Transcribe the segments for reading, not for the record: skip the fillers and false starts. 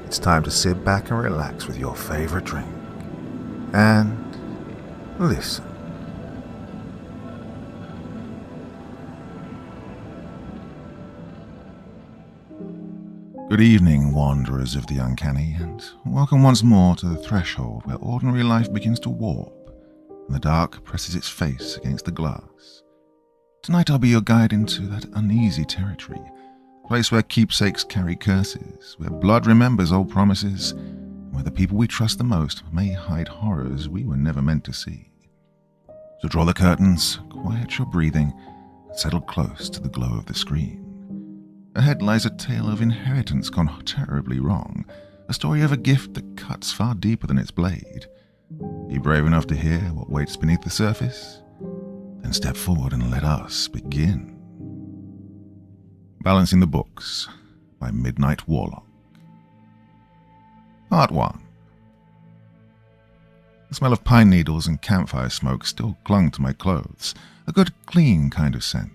it's time to sit back and relax with your favorite drink. And listen. Good evening, wanderers of the uncanny, and welcome once more to the threshold where ordinary life begins to warp and the dark presses its face against the glass. Tonight I'll be your guide into that uneasy territory, a place where keepsakes carry curses, where blood remembers old promises, and where the people we trust the most may hide horrors we were never meant to see. So draw the curtains, quiet your breathing, and settle close to the glow of the screen. Ahead lies a tale of inheritance gone terribly wrong, a story of a gift that cuts far deeper than its blade. Are you brave enough to hear what waits beneath the surface? Then step forward and let us begin. Balancing the Books by Midnight Warlock. Part 1. The smell of pine needles and campfire smoke still clung to my clothes, a good clean kind of scent.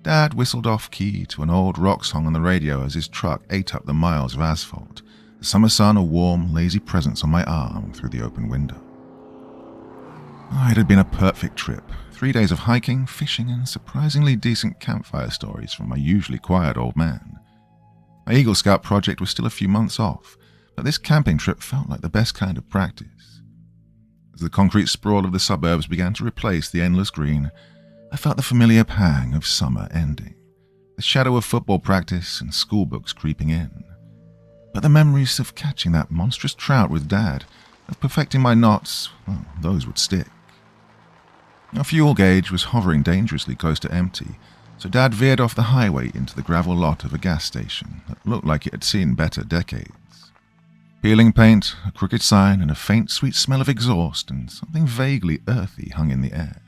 Dad whistled off-key to an old rock song on the radio as his truck ate up the miles of asphalt, the summer sun a warm, lazy presence on my arm through the open window. Oh, it had been a perfect trip. 3 days of hiking, fishing, and surprisingly decent campfire stories from my usually quiet old man. My Eagle Scout project was still a few months off, but this camping trip felt like the best kind of practice. As the concrete sprawl of the suburbs began to replace the endless green, I felt the familiar pang of summer ending, the shadow of football practice and school books creeping in. But the memories of catching that monstrous trout with Dad, of perfecting my knots, well, those would stick. Our fuel gauge was hovering dangerously close to empty, so Dad veered off the highway into the gravel lot of a gas station that looked like it had seen better decades. Peeling paint, a crooked sign, and a faint, sweet smell of exhaust and something vaguely earthy hung in the air.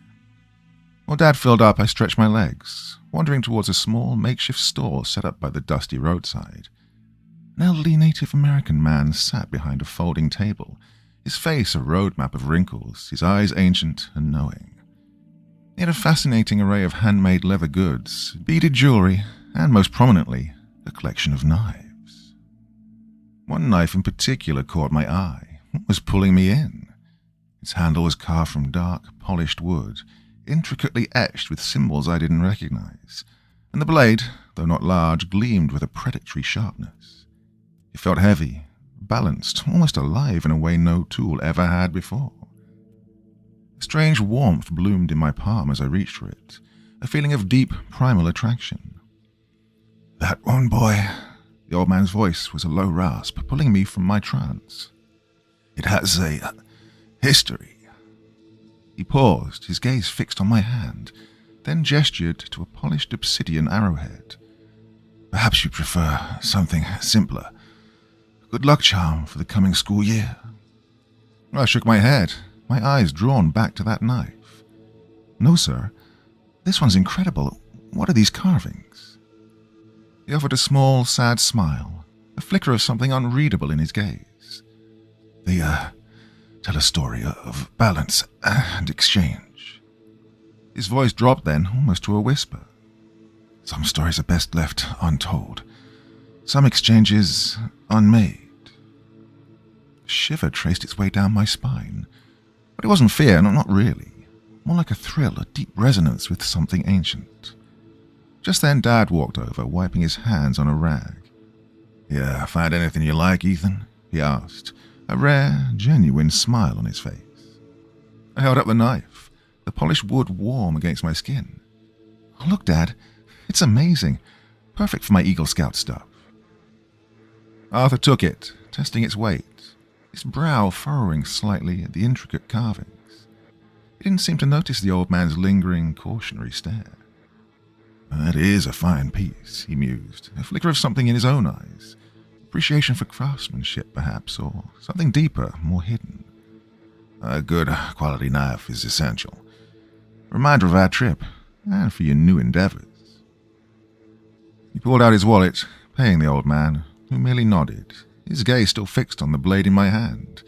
While Dad filled up, I stretched my legs, wandering towards a small, makeshift store set up by the dusty roadside. An elderly Native American man sat behind a folding table, his face a road map of wrinkles, his eyes ancient and knowing. He had a fascinating array of handmade leather goods, beaded jewelry, and most prominently, a collection of knives. One knife in particular caught my eye, was pulling me in. Its handle was carved from dark, polished wood, intricately etched with symbols I didn't recognize, and the blade, though not large, gleamed with a predatory sharpness. It felt heavy, balanced, almost alive in a way no tool ever had before. A strange warmth bloomed in my palm as I reached for it, a feeling of deep, primal attraction. "That one, boy," the old man's voice was a low rasp, pulling me from my trance. "It has a history." He paused, his gaze fixed on my hand, then gestured to a polished obsidian arrowhead. "Perhaps you prefer something simpler. A good luck charm for the coming school year." I shook my head, my eyes drawn back to that knife. "No, sir. This one's incredible. What are these carvings?" He offered a small, sad smile, a flicker of something unreadable in his gaze. "They, tell a story of balance and exchange." His voice dropped then, almost to a whisper. "Some stories are best left untold. Some exchanges unmade." A shiver traced its way down my spine. But it wasn't fear, not really. More like a thrill, a deep resonance with something ancient. Just then Dad walked over, wiping his hands on a rag. "Yeah, find anything you like, Ethan?" he asked, a rare, genuine smile on his face. I held up the knife, the polished wood warm against my skin. "Oh, look, Dad, it's amazing. Perfect for my Eagle Scout stuff." Arthur took it, testing its weight, his brow furrowing slightly at the intricate carvings. He didn't seem to notice the old man's lingering, cautionary stare. "That is a fine piece," he mused, a flicker of something in his own eyes. Appreciation for craftsmanship, perhaps, or something deeper, more hidden. "A good quality knife is essential. Reminder of our trip, and for your new endeavors." He pulled out his wallet, paying the old man, who merely nodded, his gaze still fixed on the blade in my hand.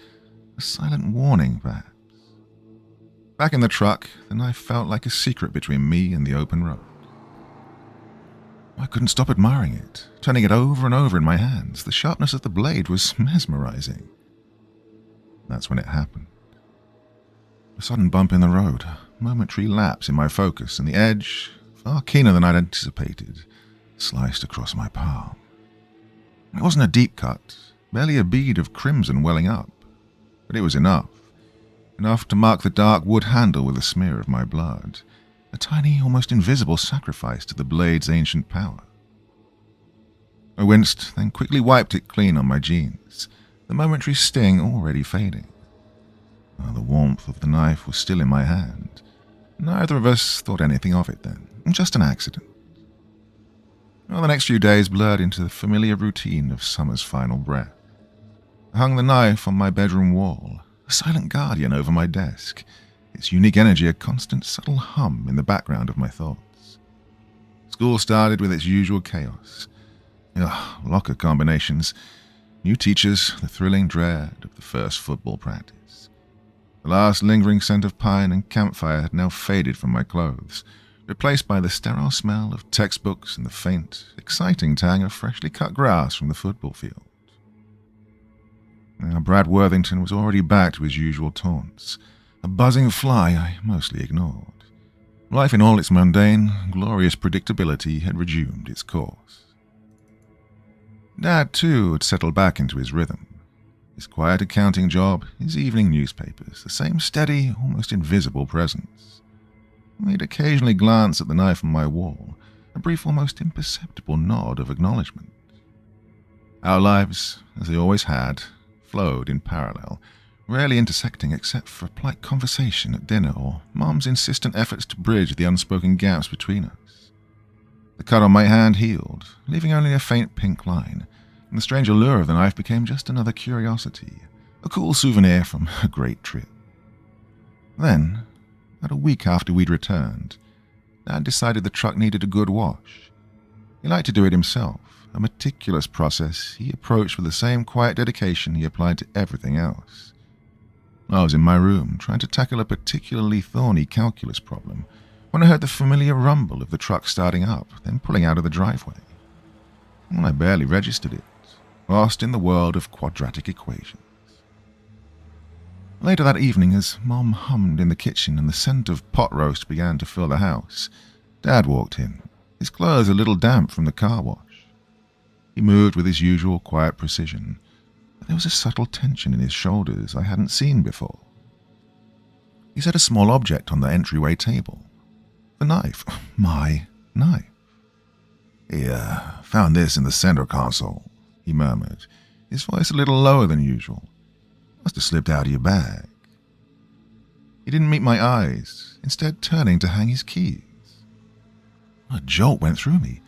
A silent warning, perhaps. Back in the truck, the knife felt like a secret between me and the open road. I couldn't stop admiring it, turning it over and over in my hands. The sharpness of the blade was mesmerizing. That's when it happened. A sudden bump in the road, a momentary lapse in my focus, and the edge, far keener than I'd anticipated, sliced across my palm. It wasn't a deep cut, barely a bead of crimson welling up, but it was enough to mark the dark wood handle with a smear of my blood, a tiny, almost invisible sacrifice to the blade's ancient power. I winced, then quickly wiped it clean on my jeans, the momentary sting already fading. The warmth of the knife was still in my hand. Neither of us thought anything of it then, just an accident. The next few days blurred into the familiar routine of summer's final breath. I hung the knife on my bedroom wall, a silent guardian over my desk, its unique energy a constant subtle hum in the background of my thoughts. School started with its usual chaos. Locker combinations, new teachers, the thrilling dread of the first football practice. The last lingering scent of pine and campfire had now faded from my clothes, replaced by the sterile smell of textbooks and the faint, exciting tang of freshly cut grass from the football field. Brad Worthington was already back to his usual taunts, a buzzing fly I mostly ignored. Life in all its mundane, glorious predictability had resumed its course. Dad, too, had settled back into his rhythm. His quiet accounting job, his evening newspapers, the same steady, almost invisible presence. He'd occasionally glance at the knife on my wall, a brief, almost imperceptible nod of acknowledgement. Our lives, as they always had, flowed in parallel, rarely intersecting except for polite conversation at dinner or Mom's insistent efforts to bridge the unspoken gaps between us. The cut on my hand healed, leaving only a faint pink line, and the strange allure of the knife became just another curiosity, a cool souvenir from a great trip. Then, about a week after we'd returned, Dad decided the truck needed a good wash. He liked to do it himself, a meticulous process he approached with the same quiet dedication he applied to everything else. I was in my room, trying to tackle a particularly thorny calculus problem, when I heard the familiar rumble of the truck starting up, then pulling out of the driveway. I barely registered it, lost in the world of quadratic equations. Later that evening, as Mom hummed in the kitchen and the scent of pot roast began to fill the house, Dad walked in, his clothes a little damp from the car wash. He moved with his usual quiet precision, but there was a subtle tension in his shoulders I hadn't seen before. He set a small object on the entryway table. The knife. My knife. He found this in the center console, he murmured, his voice a little lower than usual. Must have slipped out of your bag. He didn't meet my eyes, instead turning to hang his keys. A jolt went through me.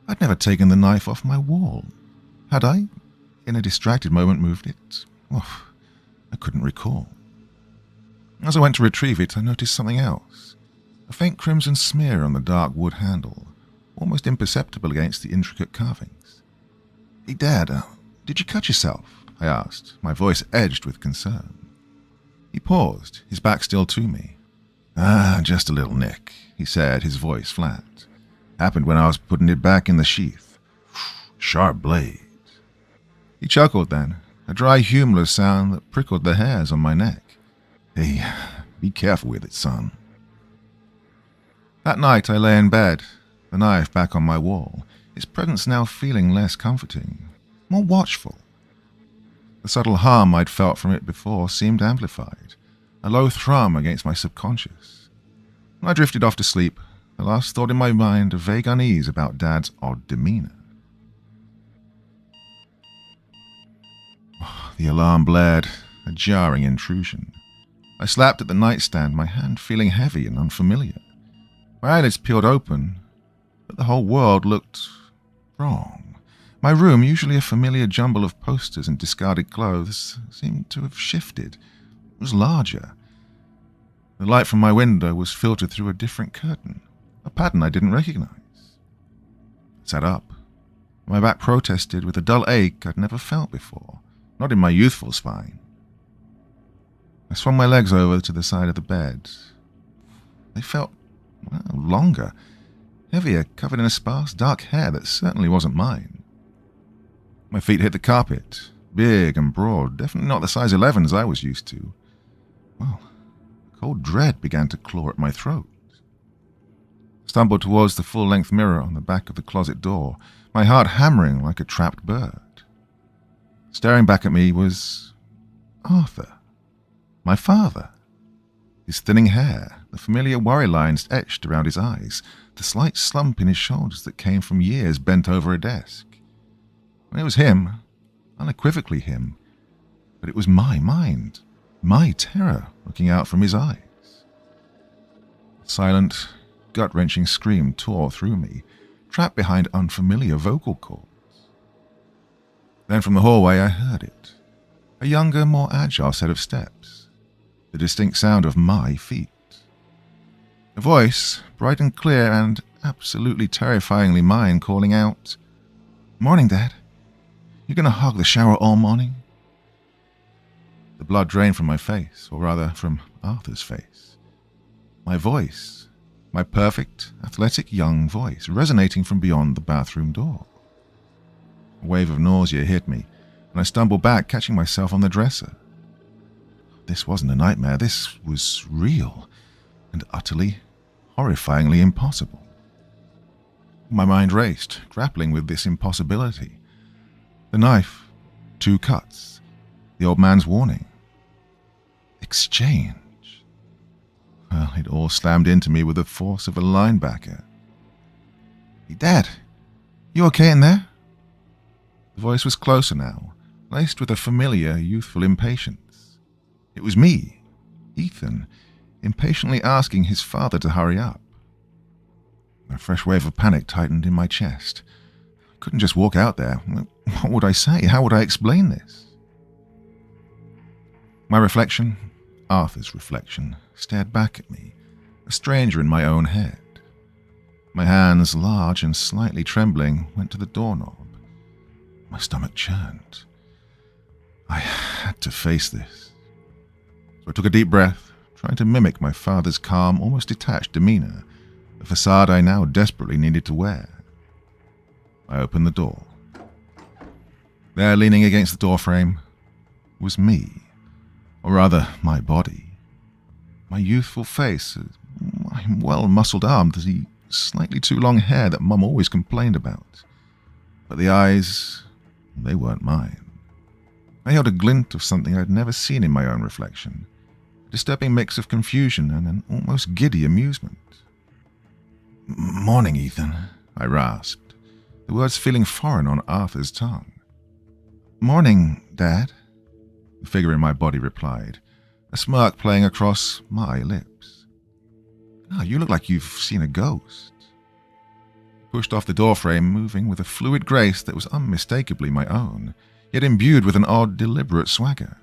I'd never taken the knife off my wall. Had I, in a distracted moment, moved it? I couldn't recall. As I went to retrieve it, I noticed something else. A faint crimson smear on the dark wood handle, almost imperceptible against the intricate carvings. Hey, Dad, did you cut yourself? I asked, my voice edged with concern. He paused, his back still to me. Just a little nick, he said, his voice flat. Happened when I was putting it back in the sheath. Sharp blade. He chuckled then, a dry, humorless sound that prickled the hairs on my neck. Hey, be careful with it, son. That night I lay in bed, the knife back on my wall, its presence now feeling less comforting, more watchful. The subtle harm I'd felt from it before seemed amplified, a low thrum against my subconscious. When I drifted off to sleep, the last thought in my mind a vague unease about Dad's odd demeanor. The alarm blared, a jarring intrusion. I slapped at the nightstand, my hand feeling heavy and unfamiliar. My eyelids peeled open, but the whole world looked wrong. My room, usually a familiar jumble of posters and discarded clothes, seemed to have shifted. It was larger. The light from my window was filtered through a different curtain, a pattern I didn't recognize. I sat up. My back protested with a dull ache I'd never felt before, not in my youthful spine. I swung my legs over to the side of the bed. They felt longer, heavier, covered in a sparse, dark hair that certainly wasn't mine. My feet hit the carpet, big and broad, definitely not the size 11s I was used to. Well, cold dread began to claw at my throat. I stumbled towards the full-length mirror on the back of the closet door, my heart hammering like a trapped bird. Staring back at me was Arthur, my father. His thinning hair, the familiar worry lines etched around his eyes, the slight slump in his shoulders that came from years bent over a desk. It was him, unequivocally him, but it was my mind, my terror looking out from his eyes. A silent, gut-wrenching scream tore through me, trapped behind unfamiliar vocal cords. Then from the hallway I heard it, a younger, more agile set of steps, the distinct sound of my feet. A voice, bright and clear and absolutely terrifyingly mine, calling out, "Morning, Dad. You gonna hog the shower all morning?" The blood drained from my face, or rather from Arthur's face. My voice, my perfect, athletic young voice, resonating from beyond the bathroom door. A wave of nausea hit me, and I stumbled back, catching myself on the dresser. This wasn't a nightmare, this was real, and utterly, horrifyingly impossible. My mind raced, grappling with this impossibility. The knife, 2 cuts, the old man's warning. Exchange. Well, it all slammed into me with the force of a linebacker. "Hey, Dad, you okay in there?" The voice was closer now, laced with a familiar, youthful impatience. It was me, Ethan, impatiently asking his father to hurry up. A fresh wave of panic tightened in my chest. I couldn't just walk out there. What would I say? How would I explain this? My reflection, Arthur's reflection, stared back at me, a stranger in my own head. My hands, large and slightly trembling, went to the doorknob. My stomach churned. I had to face this. So I took a deep breath, trying to mimic my father's calm, almost detached demeanor, the facade I now desperately needed to wear. I opened the door. There, leaning against the doorframe, was me, or rather, my body. My youthful face, my well-muscled arms, the slightly too long hair that Mum always complained about. But the eyes, they weren't mine. I held a glint of something I'd never seen in my own reflection, a disturbing mix of confusion and an almost giddy amusement. "Morning, Ethan," I rasped, the words feeling foreign on Arthur's tongue. "Morning, Dad," the figure in my body replied, a smirk playing across my lips. "Oh, you look like you've seen a ghost." Pushed off the doorframe, moving with a fluid grace that was unmistakably my own, yet imbued with an odd, deliberate swagger.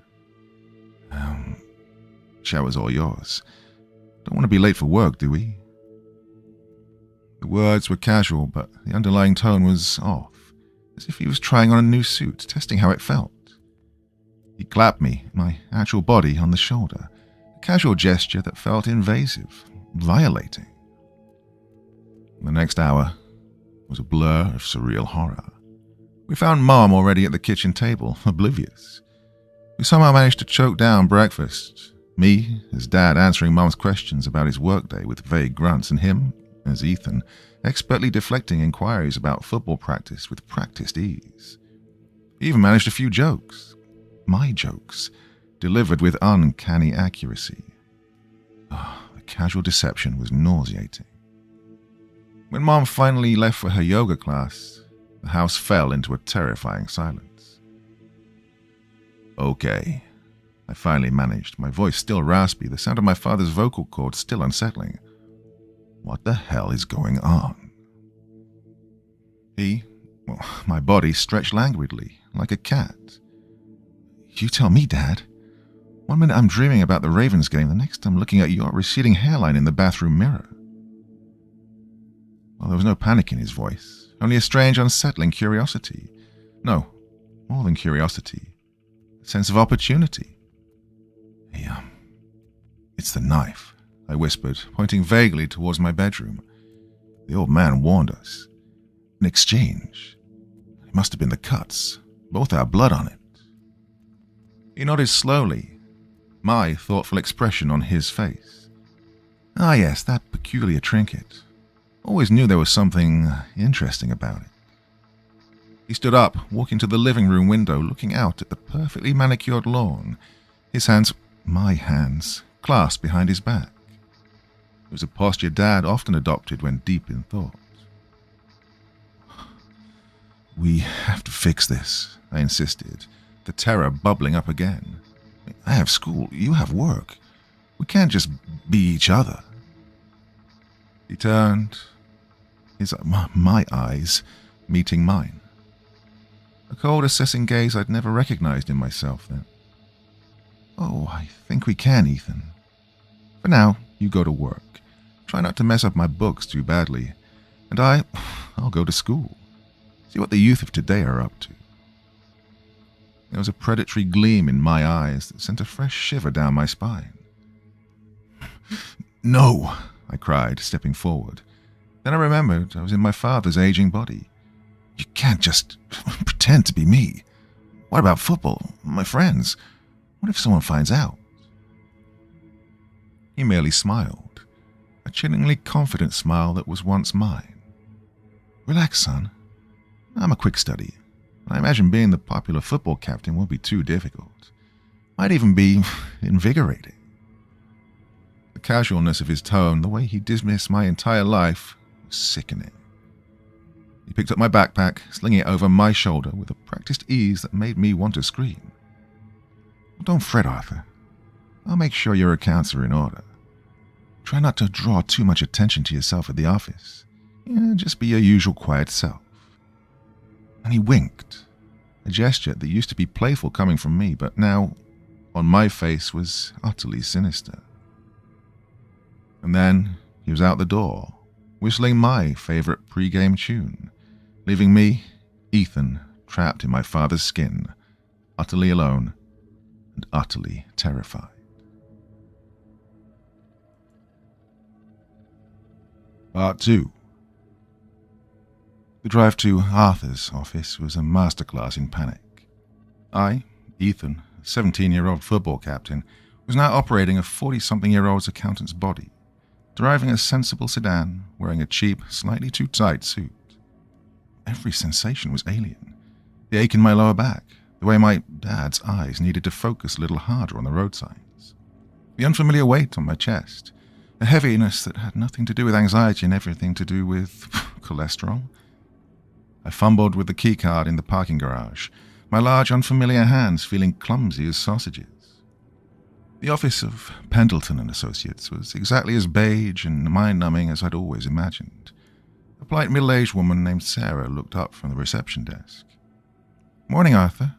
Shower's all yours. Don't want to be late for work, do we?" The words were casual, but the underlying tone was off, as if he was trying on a new suit, testing how it felt. He clapped me, my actual body, on the shoulder, a casual gesture that felt invasive, violating. The next hour was a blur of surreal horror. We found Mom already at the kitchen table, oblivious. We somehow managed to choke down breakfast, me, as Dad, answering Mum's questions about his workday with vague grunts, and him, as Ethan, expertly deflecting inquiries about football practice with practiced ease. He even managed a few jokes. My jokes, delivered with uncanny accuracy. The casual deception was nauseating. When Mom finally left for her yoga class, the house fell into a terrifying silence. "Okay," I finally managed, my voice still raspy, the sound of my father's vocal cords still unsettling. "What the hell is going on?" My body stretched languidly, like a cat. "You tell me, Dad. One minute I'm dreaming about the Ravens game, the next I'm looking at your receding hairline in the bathroom mirror." Well, there was no panic in his voice, only a strange, unsettling curiosity. No, more than curiosity, a sense of opportunity. "It's the knife," I whispered, pointing vaguely towards my bedroom. The old man warned us. In exchange, it must have been the cuts, both our blood on it. He nodded slowly, my thoughtful expression on his face. Ah yes, that peculiar trinket. Always knew there was something interesting about it. He stood up, walking to the living room window, looking out at the perfectly manicured lawn, his hands, my hands, clasped behind his back. It was a posture Dad often adopted when deep in thought. We have to fix this, I insisted, the terror bubbling up again. I have school, you have work. We can't just be each other. He turned, my eyes meeting mine. A cold, assessing gaze I'd never recognized in myself then. Oh, I think we can, Ethan. For now, you go to work. Try not to mess up my books too badly. And I'll go to school. See what the youth of today are up to. There was a predatory gleam in my eyes that sent a fresh shiver down my spine. No, I cried, stepping forward. Then I remembered I was in my father's aging body. You can't just pretend to be me. What about football? My friends? What if someone finds out? He merely smiled, a chillingly confident smile that was once mine. Relax, son. I'm a quick study. I imagine being the popular football captain won't be too difficult. Might even be invigorating. The casualness of his tone, the way he dismissed my entire life, was sickening. He picked up my backpack, slinging it over my shoulder with a practiced ease that made me want to scream. Don't fret, Arthur. I'll make sure your accounts are in order. Try not to draw too much attention to yourself at the office. Just be your usual quiet self. And he winked, a gesture that used to be playful coming from me, but now, on my face, was utterly sinister. And then he was out the door, whistling my favorite pre-game tune, leaving me, Ethan, trapped in my father's skin, utterly alone and utterly terrified. Part 2. The drive to Arthur's office was a masterclass in panic. I, Ethan, a 17-year-old football captain, was now operating a 40-something-year-old's accountant's body, driving a sensible sedan, wearing a cheap, slightly too tight suit. Every sensation was alien. The ache in my lower back, the way my dad's eyes needed to focus a little harder on the road signs. The unfamiliar weight on my chest, a heaviness that had nothing to do with anxiety and everything to do with cholesterol. I fumbled with the keycard in the parking garage, my large, unfamiliar hands feeling clumsy as sausages. The office of Pendleton and Associates was exactly as beige and mind-numbing as I'd always imagined. A polite middle-aged woman named Sarah looked up from the reception desk. "Morning, Arthur.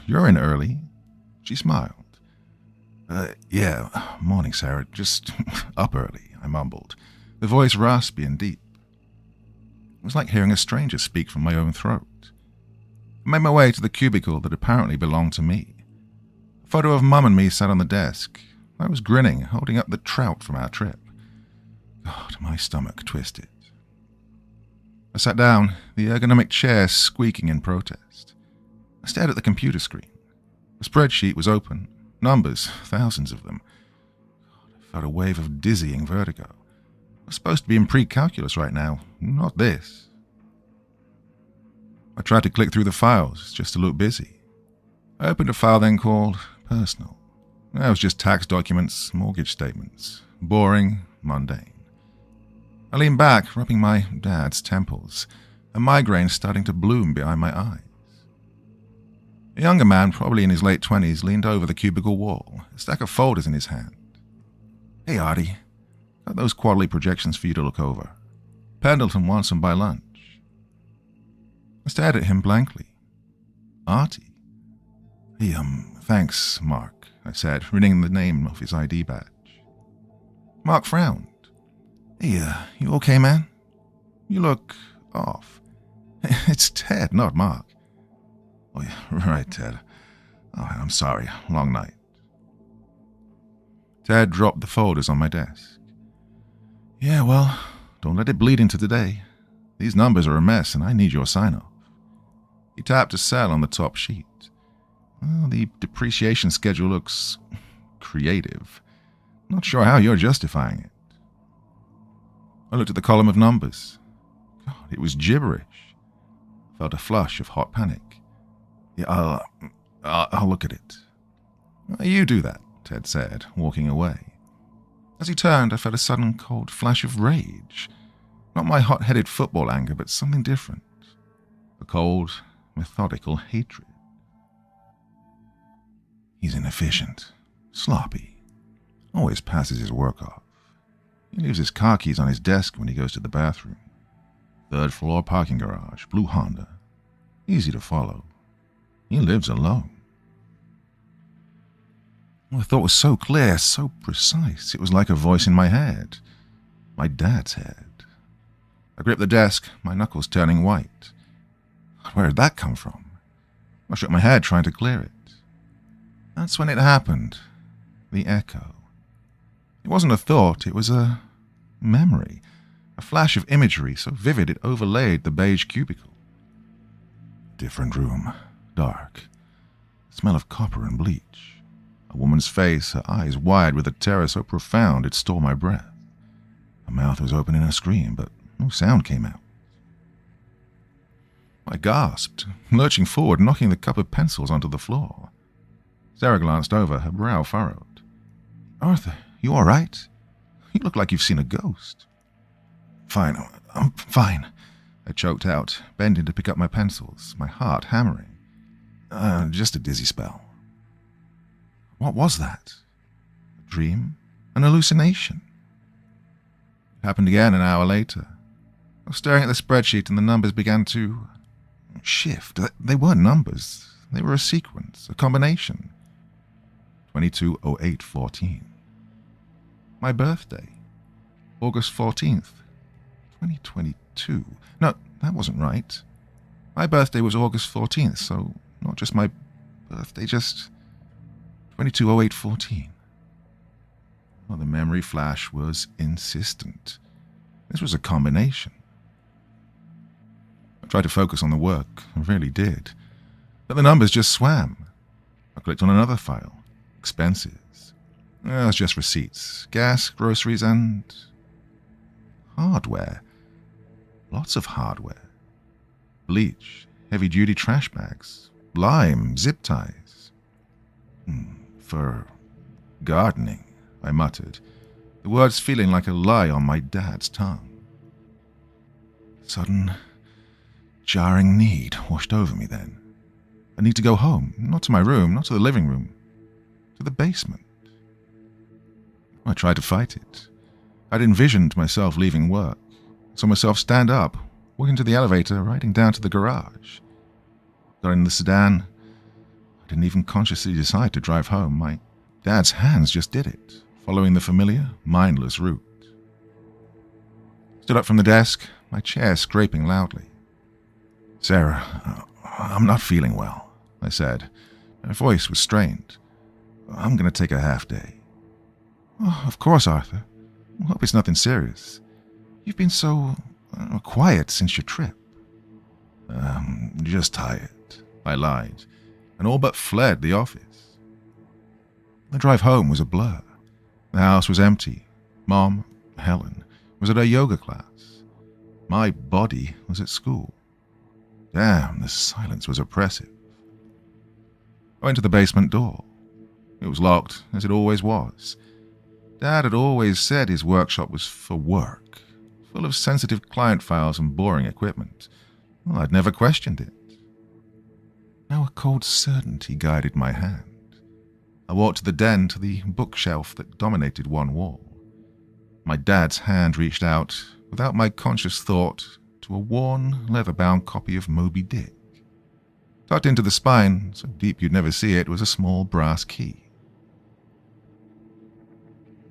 You're in early." She smiled. Yeah, morning, Sarah. Just up early," I mumbled, the voice raspy and deep. It was like hearing a stranger speak from my own throat. I made my way to the cubicle that apparently belonged to me. A photo of Mum and me sat on the desk. I was grinning, holding up the trout from our trip. God, my stomach twisted. I sat down, the ergonomic chair squeaking in protest. I stared at the computer screen. The spreadsheet was open. Numbers, thousands of them. God, I felt a wave of dizzying vertigo. I was supposed to be in pre-calculus right now, not this. I tried to click through the files, just to look busy. I opened a file then called Personal. That was just tax documents, mortgage statements. Boring, mundane. I leaned back, rubbing my dad's temples, a migraine starting to bloom behind my eyes. A younger man, probably in his late 20s, leaned over the cubicle wall, a stack of folders in his hand. "Hey, Artie. Got those quarterly projections for you to look over. Pendleton wants them by lunch." I stared at him blankly. Artie? "Hey, thanks, Mark," I said, reading the name of his ID badge. Mark frowned. "Hey, you okay, man? You look off." "It's Ted, not Mark." "Oh, yeah, right, Ted. Oh, I'm sorry. Long night." Ted dropped the folders on my desk. "Yeah, well, don't let it bleed into today. These numbers are a mess, and I need your sign-off." He tapped a cell on the top sheet. "Well, the depreciation schedule looks creative. Not sure how you're justifying it." I looked at the column of numbers. God, it was gibberish. I felt a flush of hot panic. "Yeah, I'll look at it." "You do that," Ted said, walking away. As he turned, I felt a sudden cold flash of rage. Not my hot-headed football anger, but something different. A cold, methodical hatred. He's inefficient, sloppy, always passes his work off. He leaves his car keys on his desk when he goes to the bathroom. 3rd floor parking garage, blue Honda. Easy to follow. He lives alone. The thought was so clear, so precise. It was like a voice in my head. My dad's head. I gripped the desk, my knuckles turning white. Where did that come from? I shook my head, trying to clear it. That's when it happened. The echo. It wasn't a thought, it was a memory. A flash of imagery so vivid it overlaid the beige cubicle. Different room. Dark. Smell of copper and bleach. A woman's face, her eyes wide with a terror so profound it stole my breath. Her mouth was open in a scream, but no sound came out. I gasped, lurching forward, knocking the cup of pencils onto the floor. Sarah glanced over, her brow furrowed. "Arthur, you all right? You look like you've seen a ghost." "Fine, I'm fine," I choked out, bending to pick up my pencils, my heart hammering. Just a dizzy spell." What was that? A dream? An hallucination? It happened again an hour later. I was staring at the spreadsheet and the numbers began to shift. They weren't numbers. They were a sequence, a combination. 220814. My birthday. August 14th. 2022. No, that wasn't right. My birthday was August 14th, so not just my birthday, just 220814. Well, the memory flash was insistent. This was a combination. I tried to focus on the work, I really did. But the numbers just swam. I clicked on another file. Expenses. It was just receipts. Gas, groceries, and hardware. Lots of hardware. Bleach, heavy-duty trash bags, lime, zip ties. For gardening, I muttered, the words feeling like a lie on my dad's tongue. Sudden, jarring need washed over me then. I need to go home, not to my room, not to the living room, to the basement. I tried to fight it. I'd envisioned myself leaving work, saw myself stand up, walk into the elevator, riding down to the garage. Got in the sedan. I didn't even consciously decide to drive home. My dad's hands just did it, following the familiar, mindless route. Stood up from the desk, my chair scraping loudly. "Sarah, I'm not feeling well," I said. My voice was strained. "I'm going to take a half day." "Oh, of course, Arthur. I hope it's nothing serious. You've been so quiet since your trip." Just tired," I lied, and all but fled the office. The drive home was a blur. The house was empty. Mom, Helen, was at her yoga class. My body was at school. Damn, the silence was oppressive. I went to the basement door. It was locked, as it always was. Dad had always said his workshop was for work, full of sensitive client files and boring equipment. Well, I'd never questioned it. Now a cold certainty guided my hand. I walked to the den, to the bookshelf that dominated one wall. My dad's hand reached out, without my conscious thought, to a worn, leather-bound copy of Moby Dick. Tucked into the spine, so deep you'd never see it, was a small brass key.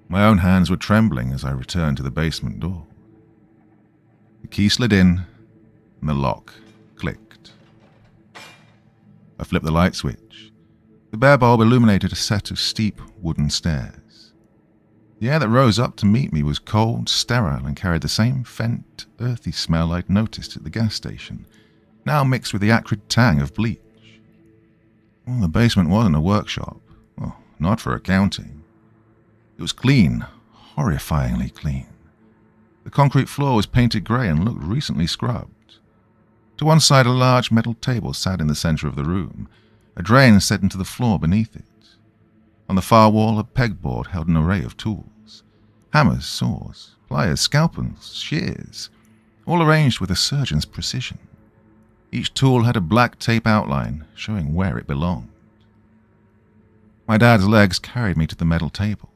My own hands were trembling as I returned to the basement door. The key slid in, and the lock clicked. I flipped the light switch. The bare bulb illuminated a set of steep wooden stairs. The air that rose up to meet me was cold, sterile, and carried the same faint, earthy smell I'd noticed at the gas station, now mixed with the acrid tang of bleach. Well, the basement wasn't a workshop. Well, not for accounting. It was clean, horrifyingly clean. The concrete floor was painted grey and looked recently scrubbed. To one side, a large metal table sat in the centre of the room, a drain set into the floor beneath it. On the far wall, a pegboard held an array of tools. Hammers, saws, pliers, scalpels, shears, all arranged with a surgeon's precision. Each tool had a black tape outline showing where it belonged. My dad's legs carried me to the metal table.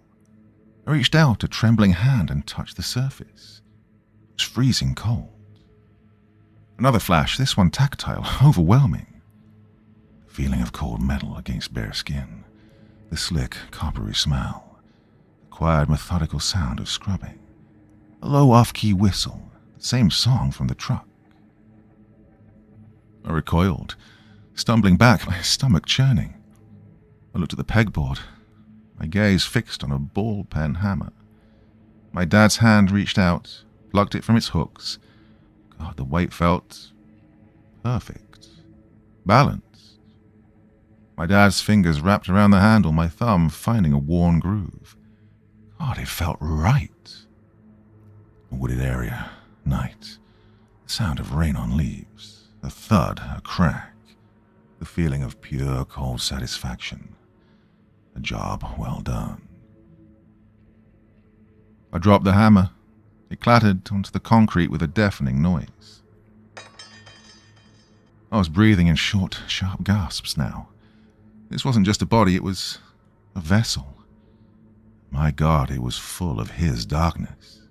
I reached out a trembling hand and touched the surface. It was freezing cold. Another flash, this one tactile, overwhelming. The feeling of cold metal against bare skin. The slick, coppery smell, the quiet, methodical sound of scrubbing, a low off-key whistle, the same song from the truck. I recoiled, stumbling back, my stomach churning. I looked at the pegboard, my gaze fixed on a ball pen hammer. My dad's hand reached out, plucked it from its hooks. God, the weight felt perfect, balanced. My dad's fingers wrapped around the handle, my thumb finding a worn groove. God, it felt right. A wooded area, night, the sound of rain on leaves, a thud, a crack, the feeling of pure cold satisfaction. A job well done. I dropped the hammer. It clattered onto the concrete with a deafening noise. I was breathing in short, sharp gasps now. This wasn't just a body, it was a vessel. My God, it was full of his darkness.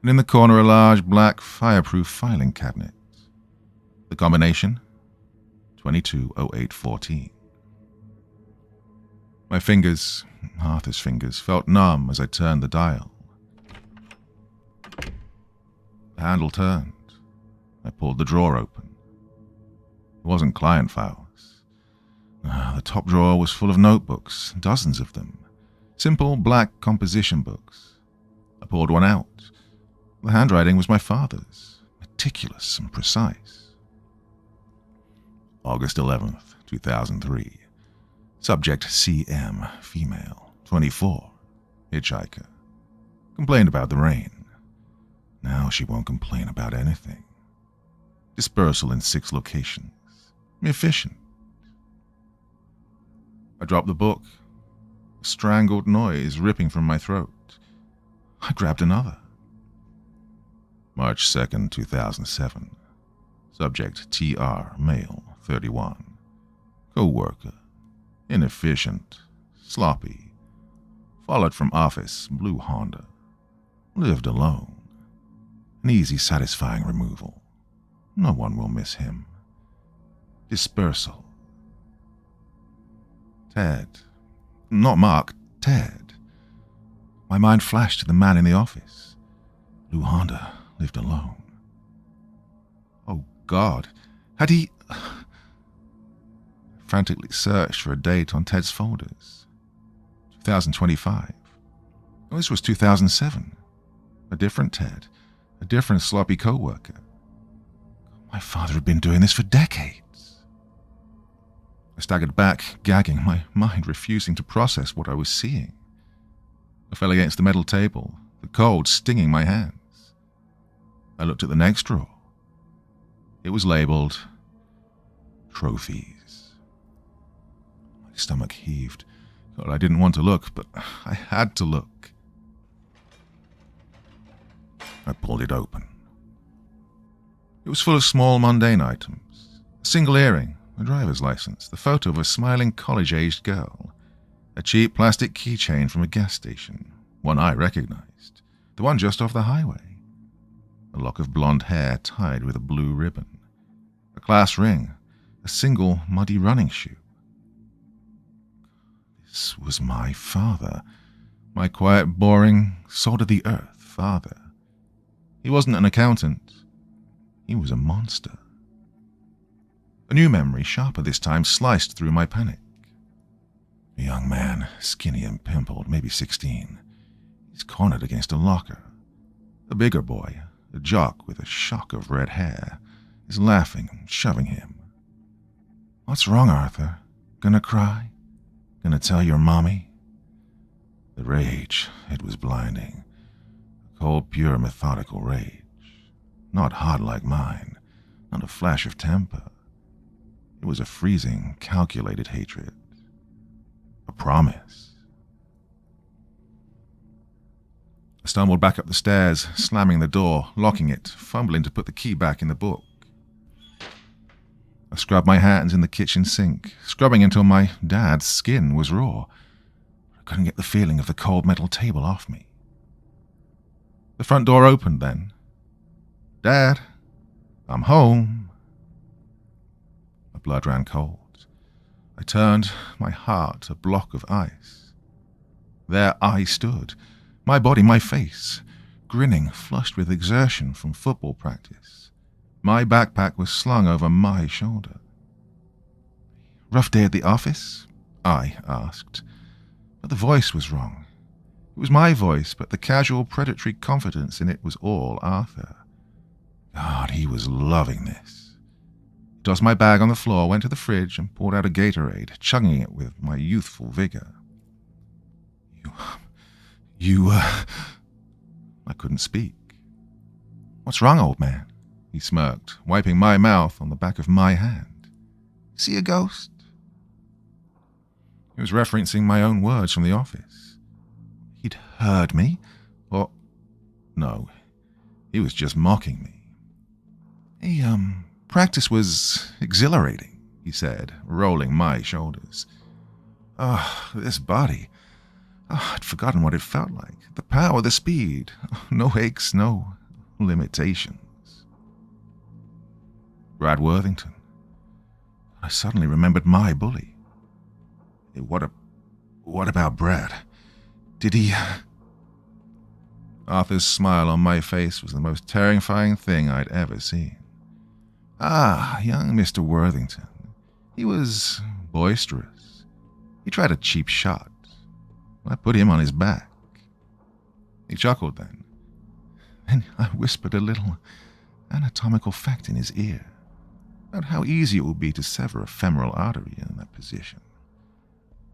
And in the corner, a large, black, fireproof filing cabinet. The combination? 220814. My fingers, Arthur's fingers, felt numb as I turned the dial. The handle turned. I pulled the drawer open. It wasn't client files. The top drawer was full of notebooks, dozens of them. Simple black composition books. I pulled one out. The handwriting was my father's, meticulous and precise. August 11th, 2003. Subject CM, female, 24, hitchhiker. Complained about the rain. Now she won't complain about anything. Dispersal in 6 locations. Efficient. I dropped the book, a strangled noise ripping from my throat. I grabbed another. March 2nd, 2007. Subject TR, male, 31. Co-worker. Inefficient. Sloppy. Followed from office, blue Honda. Lived alone. An easy, satisfying removal. No one will miss him. Dispersal. Ted. Not Mark, Ted. My mind flashed to the man in the office. Lou Honda lived alone. Oh, God. Had he... I frantically searched for a date on Ted's folders. 2025. Oh, this was 2007. A different Ted. A different sloppy co-worker. My father had been doing this for decades. I staggered back, gagging, my mind refusing to process what I was seeing. I fell against the metal table, the cold stinging my hands. I looked at the next drawer. It was labeled trophies. My stomach heaved. God, I didn't want to look, but I had to look. I pulled it open. It was full of small, mundane items. A single earring, a driver's license, the photo of a smiling college-aged girl, a cheap plastic keychain from a gas station, one I recognized, the one just off the highway, a lock of blonde hair tied with a blue ribbon, a class ring, a single muddy running shoe. This was my father, my quiet, boring, salt-of-the-earth father. He wasn't an accountant. He was a monster. A new memory, sharper this time, sliced through my panic. A young man, skinny and pimpled, maybe 16. He's cornered against a locker. A bigger boy, a jock with a shock of red hair, is laughing and shoving him. "What's wrong, Arthur? Gonna cry? Gonna tell your mommy?" The rage, it was blinding. A cold, pure, methodical rage. Not hot like mine, not a flash of temper. It was a freezing, calculated hatred. A promise. I stumbled back up the stairs, slamming the door, locking it, fumbling to put the key back in the book. I scrubbed my hands in the kitchen sink, scrubbing until my dad's skin was raw. I couldn't get the feeling of the cold metal table off me. The front door opened then. "Dad, I'm home." My blood ran cold. I turned, my heart a block of ice. There I stood, my body, my face, grinning, flushed with exertion from football practice. My backpack was slung over my shoulder. "Rough day at the office?" I asked. But the voice was wrong. It was my voice, but the casual, predatory confidence in it was all Arthur. God, he was loving this. He tossed my bag on the floor, went to the fridge, and poured out a Gatorade, chugging it with my youthful vigor. You, I couldn't speak. "What's wrong, old man?" he smirked, wiping my mouth on the back of my hand. "See a ghost?" He was referencing my own words from the office. He'd heard me, or... no, he was just mocking me. Practice was exhilarating," he said, rolling my shoulders. This body. I'd forgotten what it felt like. The power, the speed. No aches, no limitations. Brad Worthington. I suddenly remembered my bully. What about Brad? Did he... Arthur's smile on my face was the most terrifying thing I'd ever seen. Young Mr. Worthington. He was boisterous. He tried a cheap shot. I put him on his back. He chuckled then. Then I whispered a little anatomical fact in his ear about how easy it would be to sever a femoral artery in that position.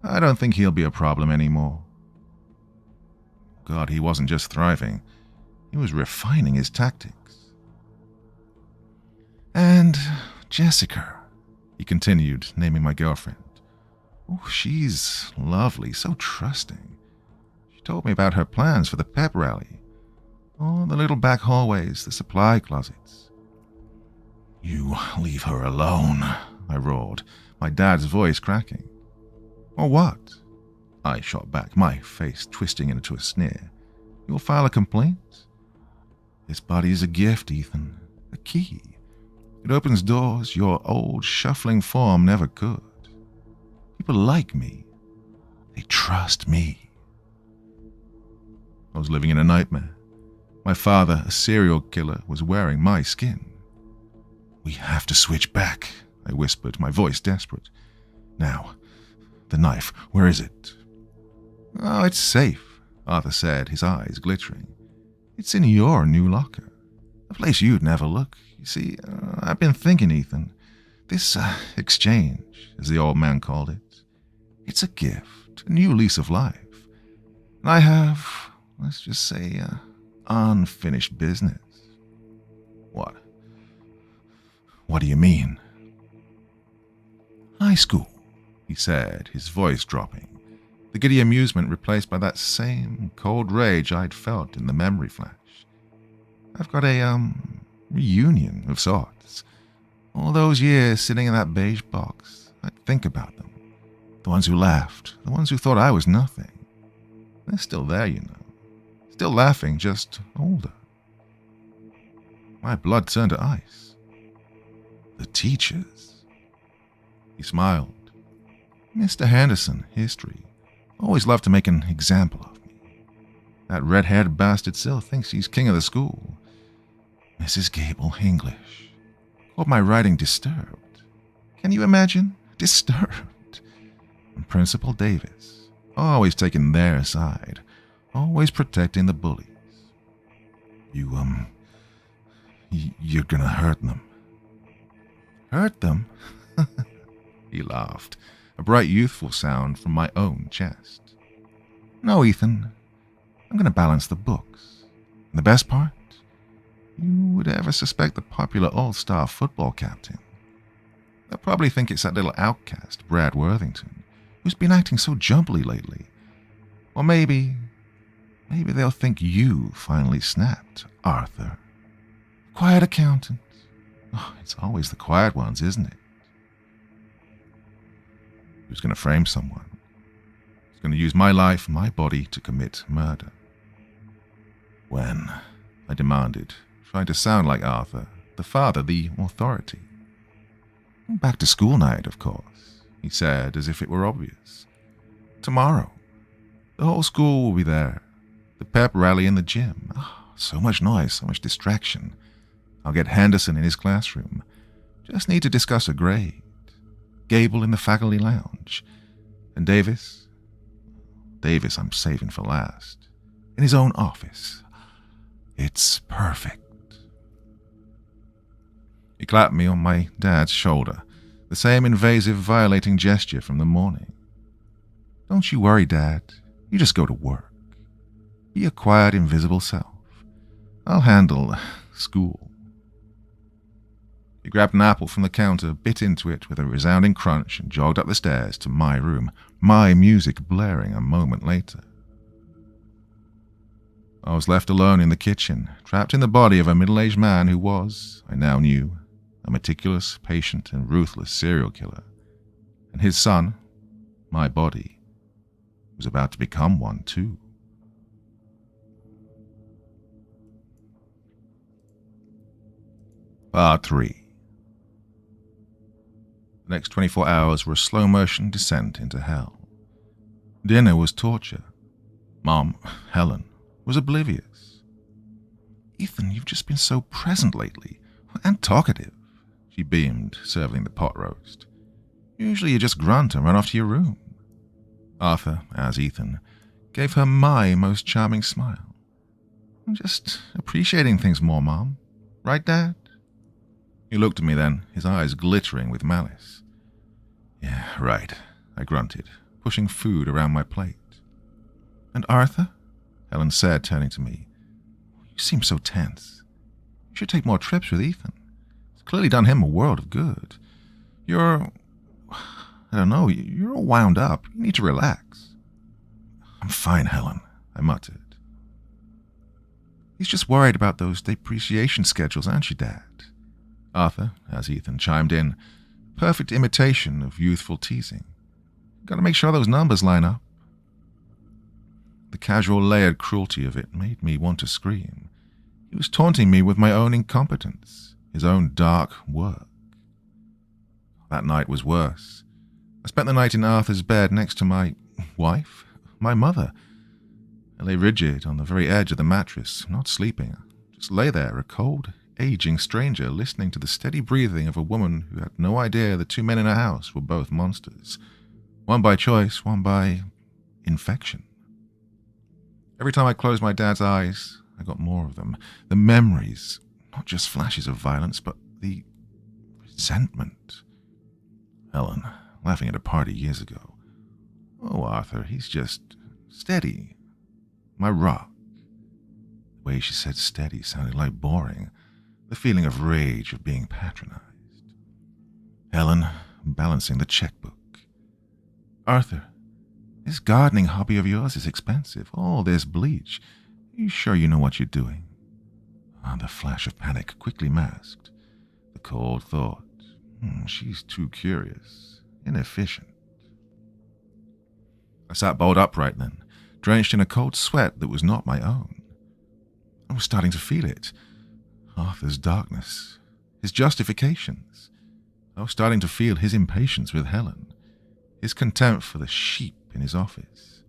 I don't think he'll be a problem anymore. God, he wasn't just thriving. He was refining his tactics. "And Jessica," he continued, naming my girlfriend. "Oh, she's lovely, so trusting. She told me about her plans for the pep rally. Oh, the little back hallways, the supply closets." "You leave her alone," I roared, my dad's voice cracking. "Or what?" I shot back, my face twisting into a sneer. "You'll file a complaint? This body is a gift, Ethan, a key. It opens doors your old, shuffling form never could. People like me. They trust me." I was living in a nightmare. My father, a serial killer, was wearing my skin. "We have to switch back," I whispered, my voice desperate. "Now, the knife, where is it?" "Oh, it's safe," Arthur said, his eyes glittering. "It's in your new locker, a place you'd never look. You see, I've been thinking, Ethan, this exchange, as the old man called it, it's a gift, a new lease of life. And I have, let's just say, unfinished business." "What? What do you mean?" "High school," he said, his voice dropping, the giddy amusement replaced by that same cold rage I'd felt in the memory flash. "I've got a, reunion of sorts. All those years sitting in that beige box, I'd think about them. The ones who laughed, the ones who thought I was nothing. They're still there, you know. Still laughing, just older." My blood turned to ice. "The teachers." He smiled. "Mr. Henderson, history. Always loved to make an example of me. That red-haired bastard still thinks he's king of the school. Mrs. Gable, English. Called my writing disturbed. Can you imagine? Disturbed. And Principal Davis, always taking their side. always protecting the bullies. You're gonna hurt them. Hurt them? He laughed, a bright youthful sound from my own chest. No, Ethan, I'm gonna balance the books. And the best part? You would ever suspect the popular all-star football captain? They'll probably think it's that little outcast, Brad Worthington, who's been acting so jumpily lately. Or maybe they'll think you finally snapped, Arthur. Quiet accountant. Oh, it's always the quiet ones, isn't it? He was going to frame someone. He was going to use my life, my body, to commit murder. When? I demanded, trying to sound like Arthur, the father, the authority. Back to school night, of course, he said, as if it were obvious. Tomorrow. The whole school will be there. The pep rally in the gym. Oh, so much noise, so much distraction. I'll get Henderson in his classroom. Just need to discuss a grade. Gable in the faculty lounge. And Davis? Davis I'm saving for last. In his own office. It's perfect. He clapped me on my dad's shoulder, the same invasive, violating gesture from the morning. Don't you worry, Dad. You just go to work. Be a quiet, invisible self. I'll handle school. He grabbed an apple from the counter, bit into it with a resounding crunch, and jogged up the stairs to my room, my music blaring a moment later. I was left alone in the kitchen, trapped in the body of a middle-aged man who was, I now knew, a meticulous, patient, and ruthless serial killer. And his son, my body, was about to become one too. Part 3. The next 24 hours were a slow-motion descent into hell. Dinner was torture. Mom, Helen, was oblivious. Ethan, you've just been so present lately, and talkative, she beamed, serving the pot roast. Usually you just grunt and run off to your room. Arthur, as Ethan, gave her my most charming smile. I'm just appreciating things more, Mom. Right, Dad? He looked at me then, his eyes glittering with malice. Yeah, right, I grunted, pushing food around my plate. And Arthur? Helen said, turning to me. You seem so tense. You should take more trips with Ethan. It's clearly done him a world of good. You're all wound up. You need to relax. I'm fine, Helen, I muttered. He's just worried about those depreciation schedules, aren't you, Dad? Arthur, as Ethan, chimed in. Perfect imitation of youthful teasing. Got to make sure those numbers line up. The casual, layered cruelty of it made me want to scream. He was taunting me with my own incompetence, his own dark work. That night was worse. I spent the night in Arthur's bed next to my wife, my mother. I lay rigid on the very edge of the mattress, not sleeping. Just lay there, a cold, aging stranger, listening to the steady breathing of a woman who had no idea the two men in her house were both monsters. One by choice, one by infection. Every time I closed my dad's eyes, I got more of them. The memories, not just flashes of violence, but the resentment. Helen, laughing at a party years ago. Oh, Arthur, he's just steady. My rock. The way she said steady sounded like boring. The feeling of rage of being patronized. Helen, balancing the checkbook. Arthur, this gardening hobby of yours is expensive. All this bleach. You sure you know what you're doing? The flash of panic quickly masked. The cold thought. She's too curious. Inefficient. I sat bolt upright then, drenched in a cold sweat that was not my own. I was starting to feel it. Arthur's darkness. His justifications. I was starting to feel his impatience with Helen. His contempt for the sheep in his office.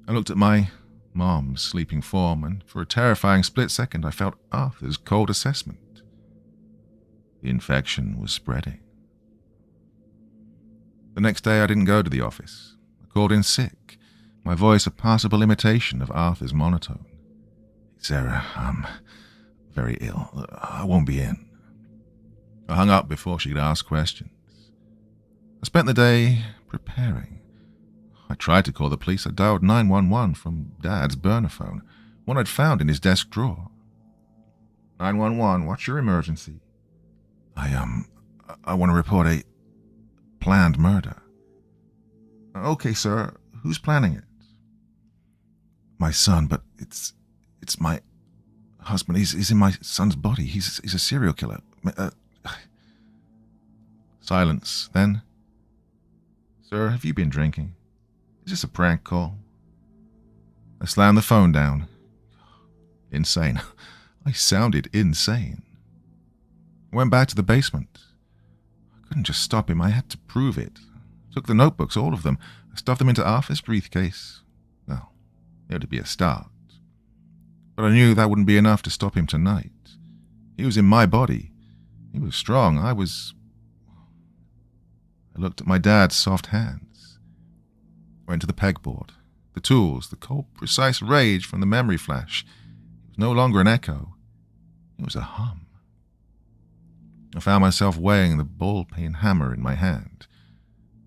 I looked at my mom's sleeping form, and for a terrifying split second I felt Arthur's cold assessment. The infection was spreading. The next day I didn't go to the office. I called in sick. my voice a passable imitation of Arthur's monotone. "Sarah, I'm very ill. I won't be in." I hung up before she could ask questions. I spent the day preparing. I tried to call the police. I dialed 911 from Dad's burner phone, one I'd found in his desk drawer. 911, what's your emergency? I want to report a planned murder. Okay, sir. Who's planning it? My son, but it's my husband. He's in my son's body. He's a serial killer. Silence. Then, "Sir, have you been drinking? Is this a prank call?" I slammed the phone down. Insane. I sounded insane. I went back to the basement. I couldn't just stop him. I had to prove it. I took the notebooks, all of them. I stuffed them into Arthur's briefcase. Well, it would be a start. But I knew that wouldn't be enough to stop him tonight. He was in my body. He was strong. I looked at my dad's soft hands. Went to the pegboard. The tools, the cold, precise rage from the memory flash. It was no longer an echo. It was a hum. I found myself weighing the ball-peen hammer in my hand.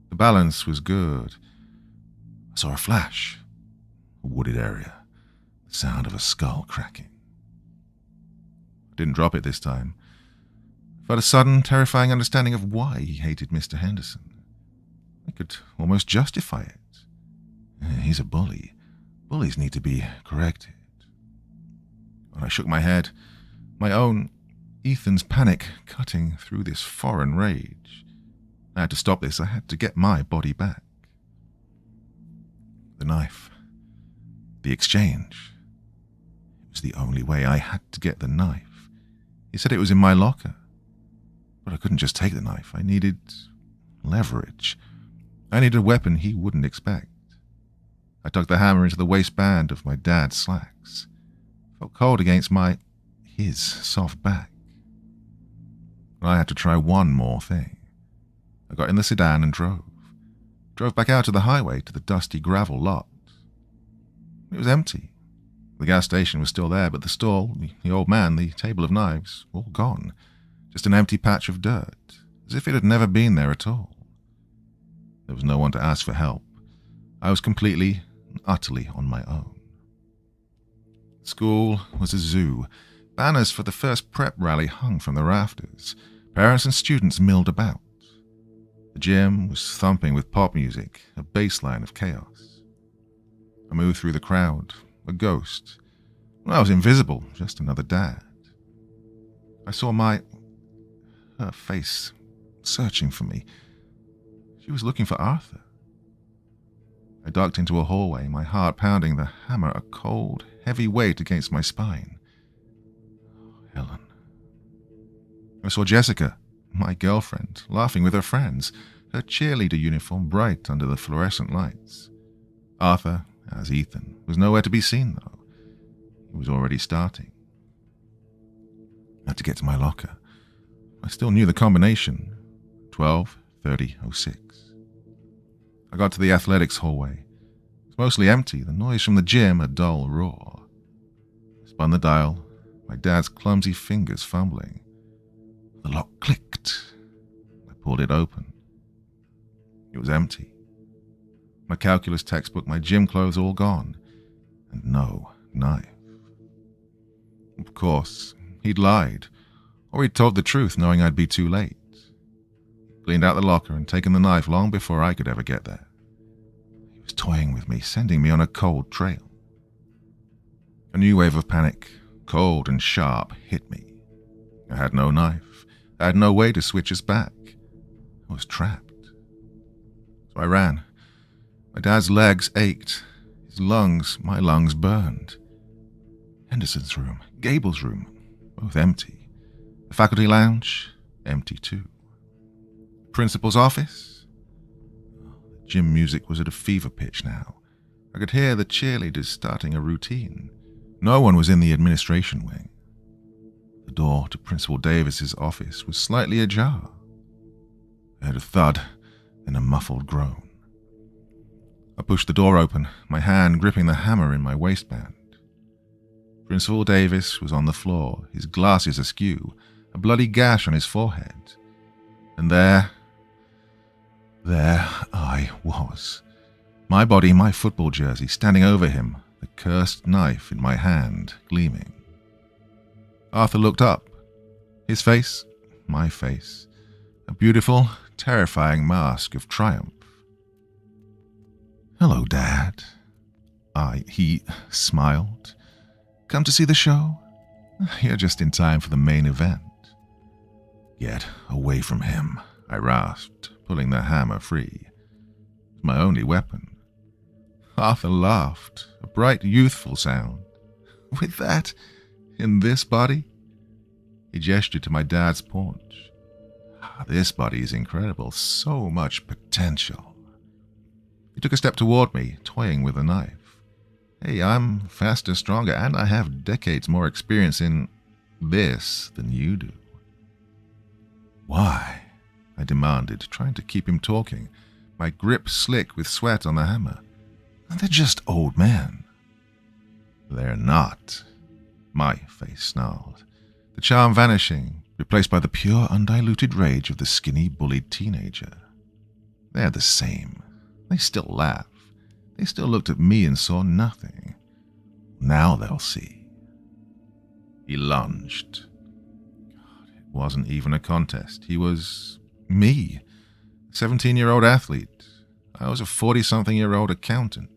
The balance was good. I saw a flash. A wooded area. The sound of a skull cracking. I didn't drop it this time. I felt a sudden, terrifying understanding of why he hated Mr. Henderson. I could almost justify it. He's a bully. Bullies need to be corrected. When I shook my head, my own, Ethan's panic cutting through this foreign rage. I had to stop this. I had to get my body back. The knife. The exchange. It was the only way. I had to get the knife. He said it was in my locker. But I couldn't just take the knife. I needed leverage. I needed a weapon he wouldn't expect. I tucked the hammer into the waistband of my dad's slacks. Felt cold against his soft back. But I had to try one more thing. I got in the sedan and drove. Drove back out to the highway to the dusty gravel lot. It was empty. The gas station was still there, but the stall, the old man, the table of knives, all gone. Just an empty patch of dirt, as if it had never been there at all. There was no one to ask for help. I was completely and utterly on my own. School was a zoo. Banners for the first prep rally hung from the rafters. Parents and students milled about. The gym was thumping with pop music, a bass line of chaos. I moved through the crowd, a ghost. I was invisible, just another dad. I saw her face searching for me. She was looking for Arthur. I ducked into a hallway, my heart pounding, the hammer a cold, heavy weight against my spine. Helen. I saw Jessica, my girlfriend, laughing with her friends, her cheerleader uniform bright under the fluorescent lights. Arthur, as Ethan, was nowhere to be seen, though. He was already starting. I had to get to my locker. I still knew the combination. 12-30-06. I got to the athletics hallway. It was mostly empty, the noise from the gym a dull roar. I spun the dial, my dad's clumsy fingers fumbling. The lock clicked. I pulled it open. It was empty. My calculus textbook, my gym clothes all gone, and no knife. Of course, he'd lied, or he'd told the truth knowing I'd be too late. Cleaned out the locker and taken the knife long before I could ever get there. He was toying with me, sending me on a cold trail. A new wave of panic, cold and sharp, hit me. I had no knife. I had no way to switch us back. I was trapped. So I ran. My dad's legs ached. His lungs, my lungs burned. Henderson's room, Gable's room, both empty. The faculty lounge, empty too. Principal's office? The gym music was at a fever pitch now. I could hear the cheerleaders starting a routine. No one was in the administration wing. The door to Principal Davis's office was slightly ajar. I heard a thud, then a muffled groan. I pushed the door open, my hand gripping the hammer in my waistband. Principal Davis was on the floor, his glasses askew, a bloody gash on his forehead. And there I was. My body, my football jersey, standing over him, the cursed knife in my hand, gleaming. Arthur looked up. His face, my face, a beautiful, terrifying mask of triumph. "Hello, Dad." He smiled. "Come to see the show? You're just in time for the main event." "Get away from him," I rasped, pulling the hammer free. It's my only weapon. Arthur laughed, a bright, youthful sound. "With that? In this body?" He gestured to my dad's paunch. "This body is incredible, so much potential." He took a step toward me, toying with a knife. "Hey, I'm faster, stronger, and I have decades more experience in this than you do." "Why?" I demanded, trying to keep him talking, my grip slick with sweat on the hammer. "They're just old men." "They're not." My face snarled, the charm vanishing, replaced by the pure, undiluted rage of the skinny, bullied teenager. "They're the same. They still laugh. They still looked at me and saw nothing. Now they'll see." He lunged. God, it wasn't even a contest. He was me, a 17-year-old athlete. I was a 40-something-year-old accountant.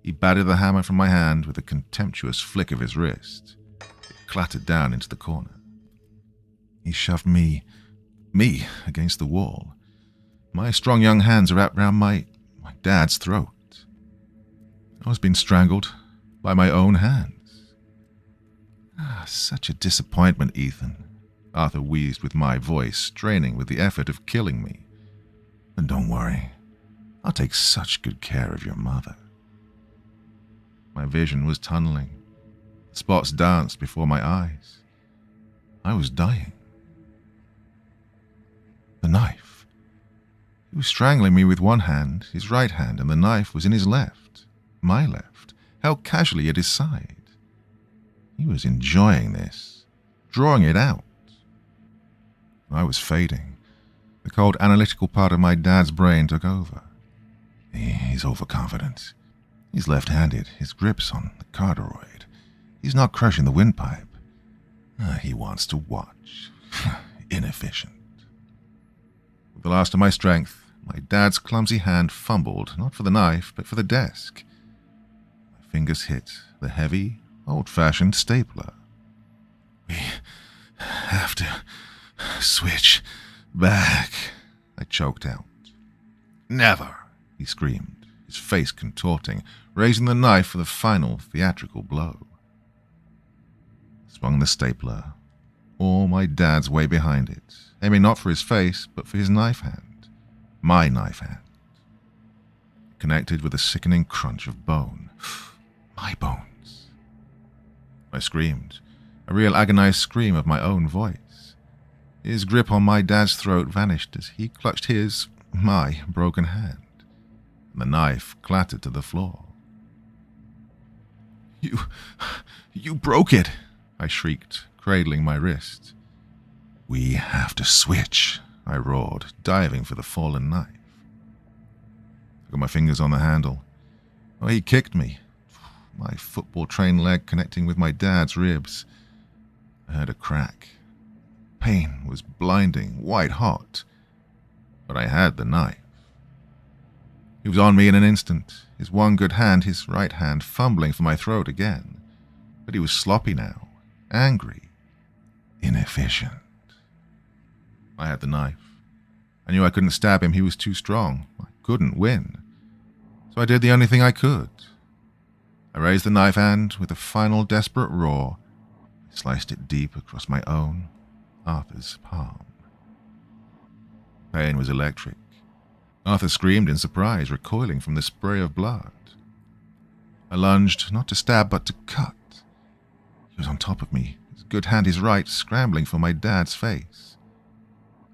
He batted the hammer from my hand with a contemptuous flick of his wrist. It clattered down into the corner. He shoved me against the wall. My strong young hands wrapped round my dad's throat. I was being strangled by my own hands. Such a disappointment, Ethan," Arthur wheezed with my voice, straining with the effort of killing me. "And don't worry, I'll take such good care of your mother." My vision was tunneling. Spots danced before my eyes. I was dying. The knife. He was strangling me with one hand, his right hand, and the knife was in his left, my left, held casually at his side. He was enjoying this, drawing it out. I was fading. The cold, analytical part of my dad's brain took over. He's overconfident. He's left-handed. His grip's on the cardioid. He's not crushing the windpipe. He wants to watch. Inefficient. With the last of my strength, my dad's clumsy hand fumbled, not for the knife, but for the desk. My fingers hit the heavy, old-fashioned stapler. "We have to switch back," I choked out. "Never," he screamed, his face contorting, raising the knife for the final theatrical blow. I swung the stapler, all my dad's way behind it, aiming not for his face, but for his knife hand, my knife hand. It connected with a sickening crunch of bone, my bones. I screamed, a real agonized scream of my own voice. His grip on my dad's throat vanished as he clutched my broken hand, and the knife clattered to the floor. You broke it," I shrieked, cradling my wrist. "We have to switch," I roared, diving for the fallen knife. I got my fingers on the handle. He kicked me, my football-trained leg connecting with my dad's ribs. I heard a crack. Pain was blinding, white-hot, but I had the knife. He was on me in an instant, his one good hand, his right hand, fumbling for my throat again. But he was sloppy now, angry, inefficient. I had the knife. I knew I couldn't stab him, he was too strong. I couldn't win. So I did the only thing I could. I raised the knife and, with a final desperate roar, I sliced it deep across my own, Arthur's palm. Pain was electric. Arthur screamed in surprise, recoiling from the spray of blood. I lunged, not to stab, but to cut. He was on top of me, his good hand, his right, scrambling for my dad's face.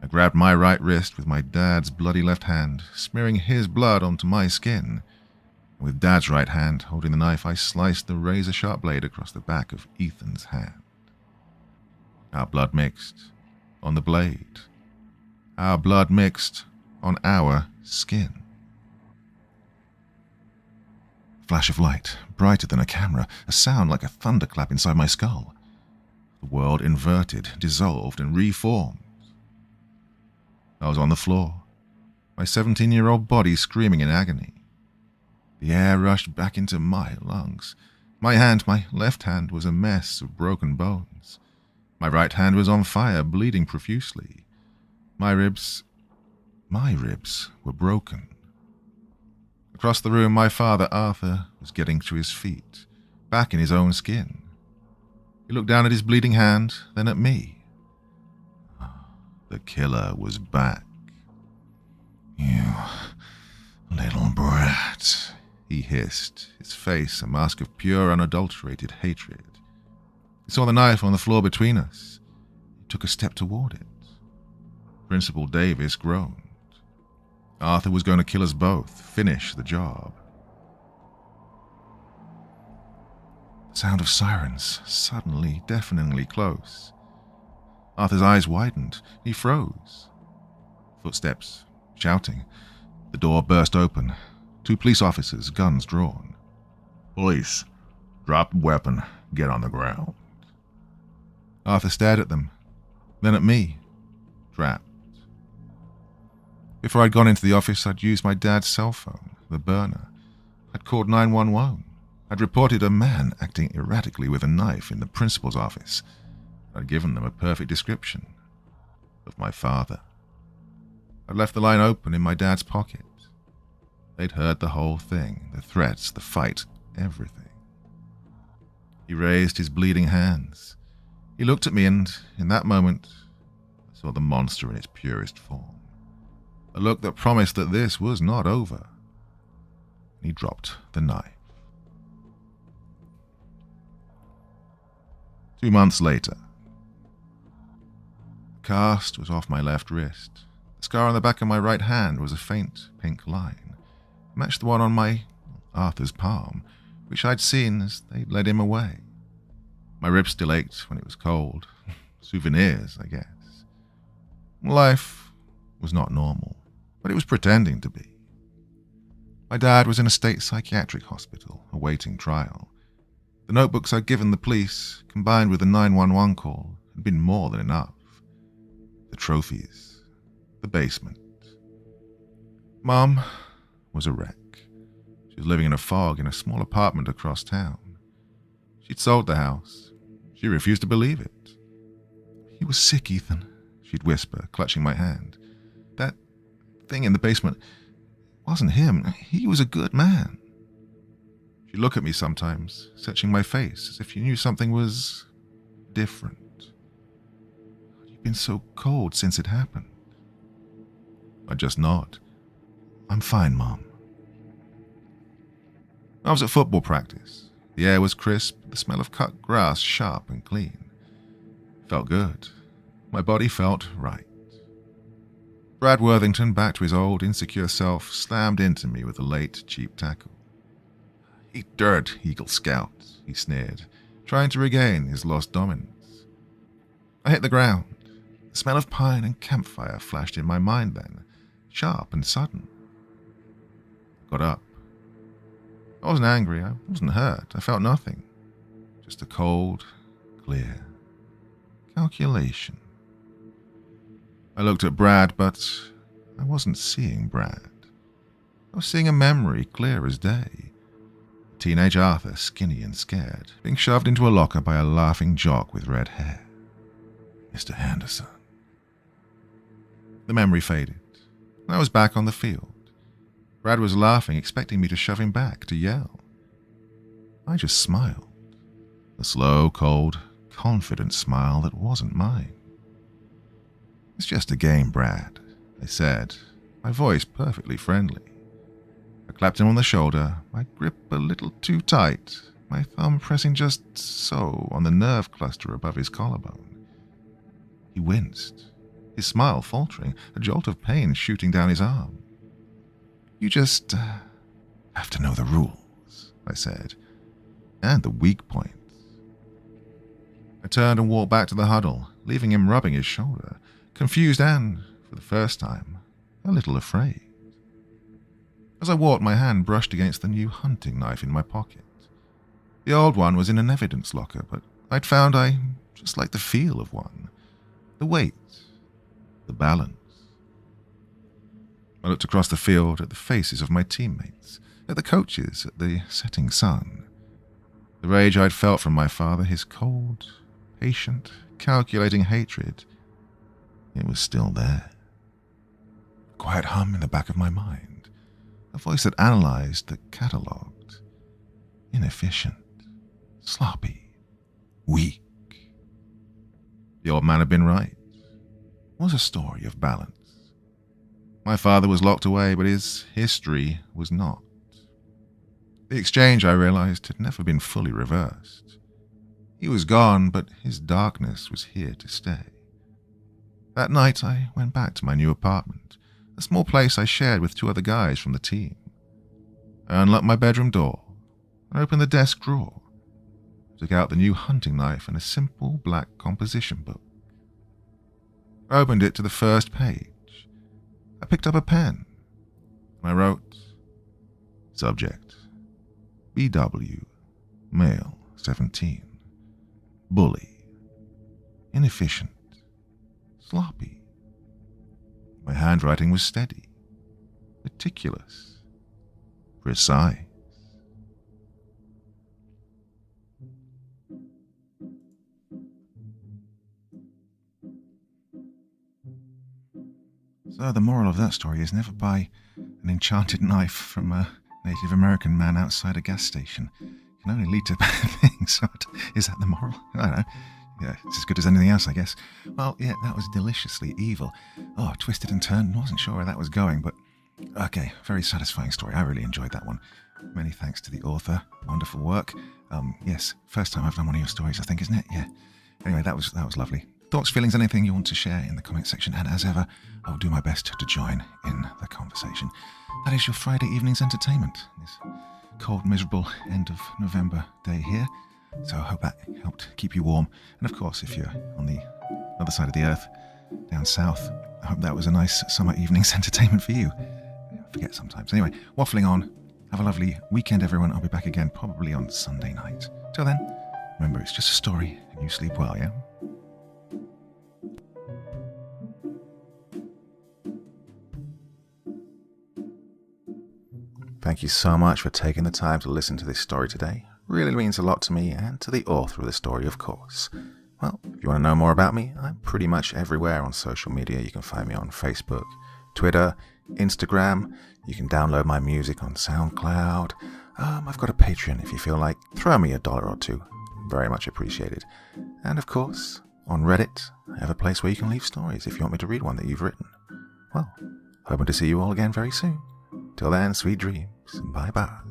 I grabbed my right wrist with my dad's bloody left hand, smearing his blood onto my skin. With Dad's right hand holding the knife, I sliced the razor-sharp blade across the back of Ethan's hand. Our blood mixed on the blade. Our blood mixed on our skin. A flash of light, brighter than a camera, a sound like a thunderclap inside my skull. The world inverted, dissolved, and reformed. I was on the floor, my 17-year-old body screaming in agony. The air rushed back into my lungs. My left hand, was a mess of broken bones. My right hand was on fire, bleeding profusely. My ribs were broken. Across the room, my father, Arthur, was getting to his feet, back in his own skin. He looked down at his bleeding hand, then at me. The killer was back. "You little brat," he hissed, his face a mask of pure, unadulterated hatred. He saw the knife on the floor between us. He took a step toward it. Principal Davis groaned. Arthur was going to kill us both, finish the job. The sound of sirens, suddenly, deafeningly close. Arthur's eyes widened. He froze. Footsteps, shouting. The door burst open. 2 police officers, guns drawn. "Police, drop the weapon, get on the ground." Arthur stared at them, then at me, trapped. Before I'd gone into the office, I'd used my dad's cell phone, the burner. I'd called 911. I'd reported a man acting erratically with a knife in the principal's office. I'd given them a perfect description of my father. I'd left the line open in my dad's pocket. They'd heard the whole thing, the threats, the fight, everything. He raised his bleeding hands. He looked at me, and in that moment, I saw the monster in its purest form. A look that promised that this was not over. He dropped the knife. 2 months later. The cast was off my left wrist. The scar on the back of my right hand was a faint pink line. It matched the one on my Arthur's palm, which I'd seen as they led him away. My ribs still ached when it was cold. Souvenirs, I guess. Life was not normal, but it was pretending to be. My dad was in a state psychiatric hospital, awaiting trial. The notebooks I'd given the police, combined with the 911 call, had been more than enough. The trophies, the basement. Mom was a wreck. She was living in a fog in a small apartment across town. She'd sold the house. She refused to believe it. "He was sick, Ethan," she'd whisper, clutching my hand. "That thing in the basement wasn't him. He was a good man." She'd look at me sometimes, searching my face as if she knew something was different. "You've been so cold since it happened." I'd just nod. "I'm fine, Mom." I was at football practice. The air was crisp, the smell of cut grass sharp and clean. It felt good. My body felt right. Brad Worthington, back to his old, insecure self, slammed into me with a late, cheap tackle. "Eat dirt, Eagle Scout," he sneered, trying to regain his lost dominance. I hit the ground. The smell of pine and campfire flashed in my mind then, sharp and sudden. I got up. I wasn't angry, I wasn't hurt, I felt nothing. Just a cold, clear calculation. I looked at Brad, but I wasn't seeing Brad. I was seeing a memory clear as day. Teenage Arthur, skinny and scared, being shoved into a locker by a laughing jock with red hair. Mr. Henderson. The memory faded, and I was back on the field. Brad was laughing, expecting me to shove him back, to yell. I just smiled. A slow, cold, confident smile that wasn't mine. "It's just a game, Brad," I said, my voice perfectly friendly. I clapped him on the shoulder, my grip a little too tight, my thumb pressing just so on the nerve cluster above his collarbone. He winced, his smile faltering, a jolt of pain shooting down his arm. "You just have to know the rules," I said, "and the weak points." I turned and walked back to the huddle, leaving him rubbing his shoulder, confused and, for the first time, a little afraid. As I walked, my hand brushed against the new hunting knife in my pocket. The old one was in an evidence locker, but I'd found I just liked the feel of one. The weight, the balance. I looked across the field at the faces of my teammates, at the coaches, at the setting sun. The rage I'd felt from my father, his cold, patient, calculating hatred, it was still there. A quiet hum in the back of my mind, a voice that analyzed, that catalogued. Inefficient, sloppy, weak. The old man had been right. It was a story of balance. My father was locked away, but his history was not. The exchange, I realized, had never been fully reversed. He was gone, but his darkness was here to stay. That night, I went back to my new apartment, a small place I shared with 2 other guys from the team. I unlocked my bedroom door and opened the desk drawer, took out the new hunting knife and a simple black composition book. I opened it to the first page. I picked up a pen, and I wrote, "Subject, BW, male, 17. Bully, inefficient, sloppy." My handwriting was steady, meticulous, precise. So the moral of that story is never buy an enchanted knife from a Native American man outside a gas station. It can only lead to bad things. Is that the moral? I don't know. Yeah, it's as good as anything else, I guess. Well, yeah, that was deliciously evil. Oh, twisted and turned. Wasn't sure where that was going, but okay, very satisfying story. I really enjoyed that one. Many thanks to the author. Wonderful work. Yes, first time I've done one of your stories, I think, isn't it? Yeah. Anyway, that was lovely. Thoughts, feelings, anything you want to share in the comment section, and as ever, I will do my best to join in the conversation. That is your Friday evening's entertainment. This cold, miserable end of November day here. So I hope that helped keep you warm. And of course, if you're on the other side of the earth, down south, I hope that was a nice summer evening's entertainment for you. I forget sometimes. Anyway, waffling on. Have a lovely weekend, everyone. I'll be back again probably on Sunday night. Till then, remember, it's just a story, and you sleep well, yeah? Thank you so much for taking the time to listen to this story today. Really means a lot to me and to the author of the story, of course. Well, if you want to know more about me, I'm pretty much everywhere on social media. You can find me on Facebook, Twitter, Instagram. You can download my music on SoundCloud. I've got a Patreon if you feel like. Throw me $1 or 2. Very much appreciated. And of course, on Reddit, I have a place where you can leave stories if you want me to read one that you've written. Well, hoping to see you all again very soon. Till then, sweet dreams. Bye-bye.